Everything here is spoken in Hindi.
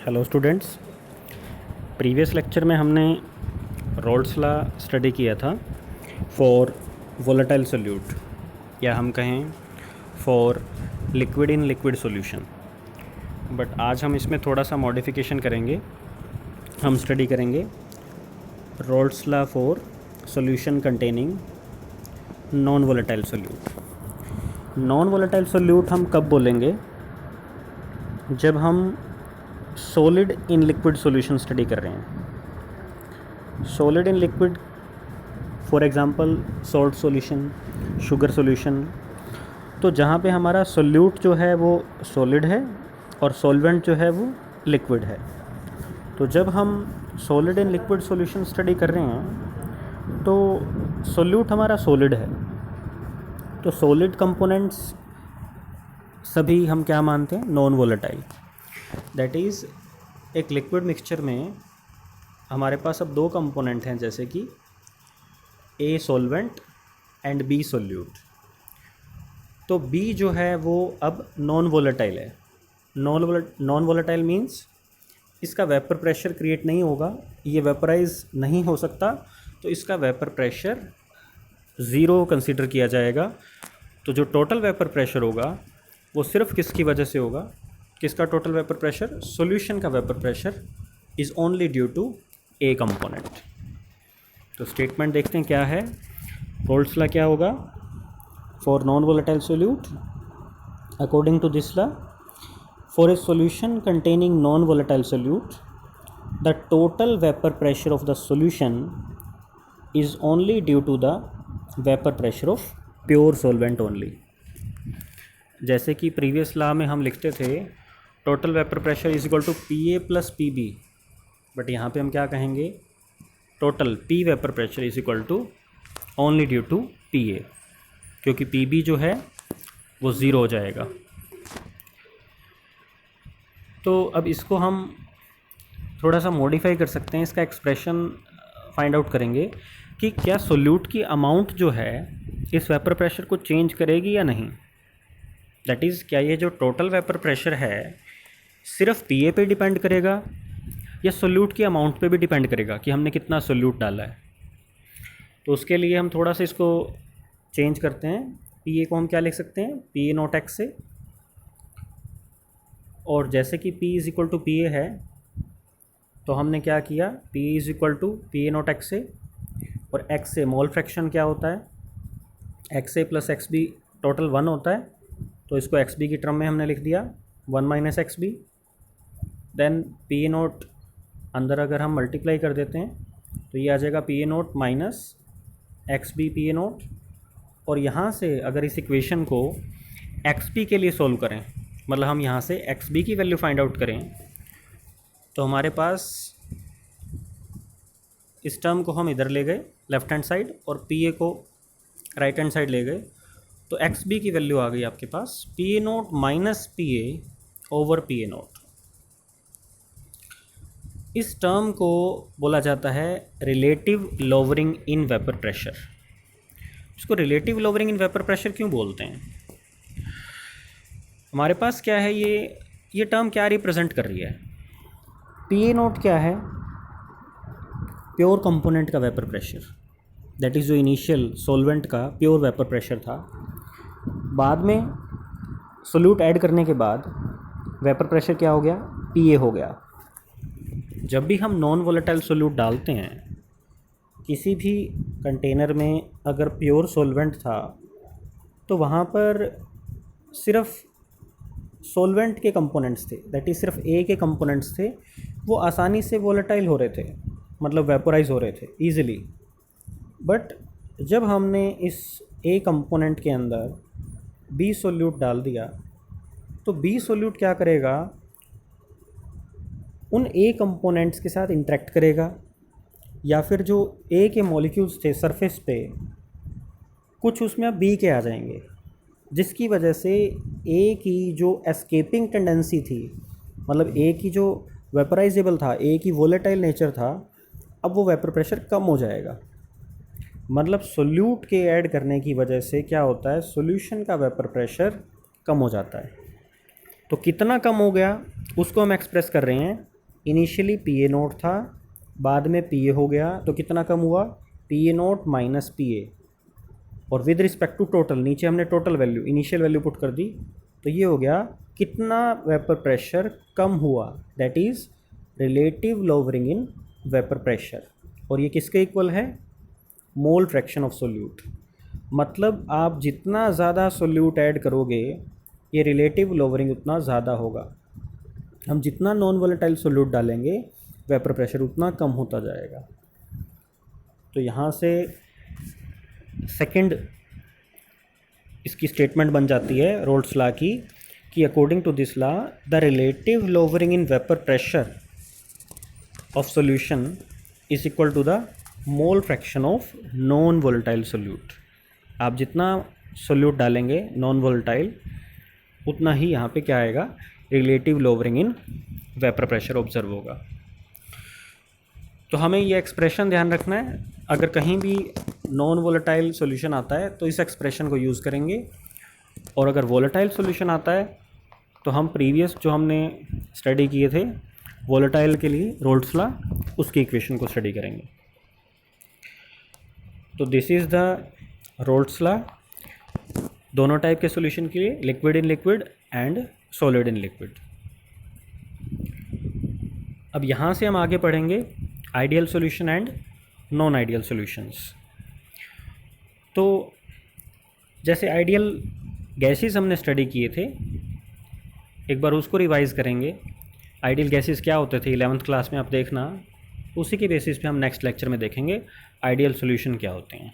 Hello students. प्रीवियस लेक्चर में हमने रोल्स लॉ स्टडी किया था फॉर वोलेटाइल सोल्यूट, या हम कहें for liquid in liquid solution. But आज हम इसमें थोड़ा सा मॉडिफिकेशन करेंगे। हम स्टडी करेंगे roles law for solution containing non volatile solute. Non volatile solute हम कब बोलेंगे? जब हम solid in liquid solution study कर रहे हैं। Solid in liquid, for example salt solution, sugar solution. तो जहाँ पे हमारा सोल्यूट जो है वो सॉलिड है और सॉल्वेंट जो है वो लिक्विड है। तो जब हम solid in liquid solution study कर रहे हैं तो सोल्यूट हमारा सॉलिड है। तो सॉलिड कंपोनेंट्स सभी हम क्या मानते हैं? Non volatile. दैट इज़ एक लिक्विड मिक्सचर में हमारे पास अब दो कंपोनेंट हैं, जैसे कि A solvent and B solute. तो बी जो है वो अब नॉन वोलेटाइल है। नॉन वोलेटाइल मीन्स इसका वेपर प्रेशर क्रिएट नहीं होगा, ये वेपराइज नहीं हो सकता, तो इसका वेपर प्रेशर ज़ीरो कंसीडर किया जाएगा। तो जो टोटल वेपर प्रेशर होगा वो सिर्फ किसकी वजह से होगा? किसका टोटल वेपर प्रेशर? सॉल्यूशन का vapour pressure is only due to A component. तो स्टेटमेंट देखते हैं क्या है। रोल्स लॉ क्या होगा for non volatile solute? According to this law, for a solution containing non volatile solute, the total vapour pressure of the solution is only due to the vapour pressure of pure solvent only. जैसे कि प्रीवियस लॉ में हम लिखते थे total vapour pressure is equal to P A plus P B, but यहाँ पे हम क्या कहेंगे? Total P vapour pressure is equal to only due to P A, क्योंकि पी बी जो है वो ज़ीरो हो जाएगा। तो अब इसको हम थोड़ा सा मॉडिफाई कर सकते हैं। इसका एक्सप्रेशन फाइंड आउट करेंगे कि क्या सोल्यूट की अमाउंट जो है इस वेपर प्रेशर को चेंज करेगी या नहीं। दैट इज़, क्या ये जो टोटल वेपर प्रेशर है सिर्फ पी ए पे डिपेंड करेगा या सोल्यूट की अमाउंट पे भी डिपेंड करेगा कि हमने कितना सोल्यूट डाला है। तो उसके लिए हम थोड़ा सा इसको चेंज करते हैं। पी ए को हम क्या लिख सकते हैं? पी ए नॉट एक्स से। और जैसे कि P is equal to P A है तो हमने क्या किया? P is equal to P A naught x से, और एक्स से मोल फ्रैक्शन क्या होता है? X A plus x B total 1 होता है, तो इसको एक्स बी की टर्म में हमने लिख दिया 1 minus x B. Then P A naught अंदर अगर हम मल्टीप्लाई कर देते हैं तो ये आ जाएगा P A naught minus x B P A naught. और यहाँ से अगर इस इक्वेशन को एक्स बी के लिए सोल्व करें, मतलब हम यहाँ से एक्स बी की वैल्यू फाइंड आउट करें, तो हमारे पास इस टर्म को हम इधर ले गए लेफ़्ट हैंड साइड और पी ए को राइट हैंड साइड ले गए, तो एक्स बी की वैल्यू आ गई आपके पास P A naught minus P A over P A naught. इस टर्म को बोला जाता है relative lowering in vapour pressure. इसको relative lowering in vapour pressure क्यों बोलते हैं? हमारे पास क्या है, ये टर्म क्या रिप्रेजेंट कर रही है? पी ए नोट क्या है? प्योर कंपोनेंट का वेपर प्रेशर, दैट इज़ जो इनिशियल सॉल्वेंट का प्योर वेपर प्रेशर था। बाद में सोल्यूट ऐड करने के बाद वेपर प्रेशर क्या हो गया? पी ए हो गया। जब भी हम नॉन वोलेटाइल सोल्यूट डालते हैं किसी भी कंटेनर में, अगर प्योर सॉल्वेंट था तो वहाँ पर सिर्फ सॉल्वेंट के कंपोनेंट्स थे, दैट इज़ सिर्फ ए के कंपोनेंट्स थे, वो आसानी से वोलेटाइल हो रहे थे, मतलब वेपोराइज हो रहे थे ईजिली। बट जब हमने इस ए कंपोनेंट के अंदर बी सोल्यूट डाल दिया तो बी सोल्यूट क्या करेगा? उन ए कंपोनेंट्स के साथ इंटरेक्ट करेगा, या फिर जो ए के मॉलिक्यूल्स थे सरफेस पे कुछ उसमें अब बी के आ जाएंगे, जिसकी वजह से ए की जो एस्केपिंग टेंडेंसी थी, मतलब ए की जो वेपराइजेबल था, ए की वोलेटाइल नेचर था, अब वो वेपर प्रेशर कम हो जाएगा। मतलब सोल्यूट के ऐड करने की वजह से क्या होता है? सॉल्यूशन का वेपर प्रेशर कम हो जाता है। तो कितना कम हो गया उसको हम एक्सप्रेस कर रहे हैं इनिशियली पी ए नोट था, बाद में पी ए हो गया, तो कितना कम हुआ, P A naught minus P ए, और विद रिस्पेक्ट टू टोटल नीचे हमने total value initial value put कर दी, तो ये हो गया कितना वेपर प्रेशर कम हुआ, that is relative lowering in vapour pressure. और ये किसके इक्वल है, मोल फ्रैक्शन ऑफ सोल्यूट। मतलब आप जितना ज़्यादा सोल्यूट ऐड करोगे ये रिलेटिव लोअरिंग उतना ज़्यादा होगा। हम जितना नॉन वोलेटाइल सोल्यूट डालेंगे वेपर प्रेशर उतना कम होता जाएगा। तो यहाँ से सेकंड इसकी स्टेटमेंट बन जाती है रोल्स लॉ की, कि according to this law the relative lowering in vapour pressure of solution is equal to the mole fraction of non volatile solute. आप जितना सोल्यूट डालेंगे नॉन वोलेटाइल उतना ही यहाँ पे क्या आएगा, relative lowering in vapour pressure observe होगा। तो हमें ये एक्सप्रेशन ध्यान रखना है, अगर कहीं भी नॉन वोलेटाइल सॉल्यूशन आता है तो इस एक्सप्रेशन को यूज़ करेंगे, और अगर वोलेटाइल सॉल्यूशन आता है तो हम प्रीवियस जो हमने स्टडी किए थे वोलेटाइल के लिए रोल्स लॉ उसकी इक्वेशन को स्टडी करेंगे। तो this is the roles law दोनों टाइप के सॉल्यूशन के लिए, liquid in liquid and solid in liquid. अब यहाँ से हम आगे पढ़ेंगे ideal solution and non ideal solutions. तो जैसे आइडियल गैसेस हमने स्टडी किए थे, एक बार उसको रिवाइज करेंगे। आइडियल गैसेस क्या होते थे 11th क्लास में, आप देखना, उसी के बेसिस पे हम नेक्स्ट लेक्चर में देखेंगे आइडियल सॉल्यूशन क्या होते हैं।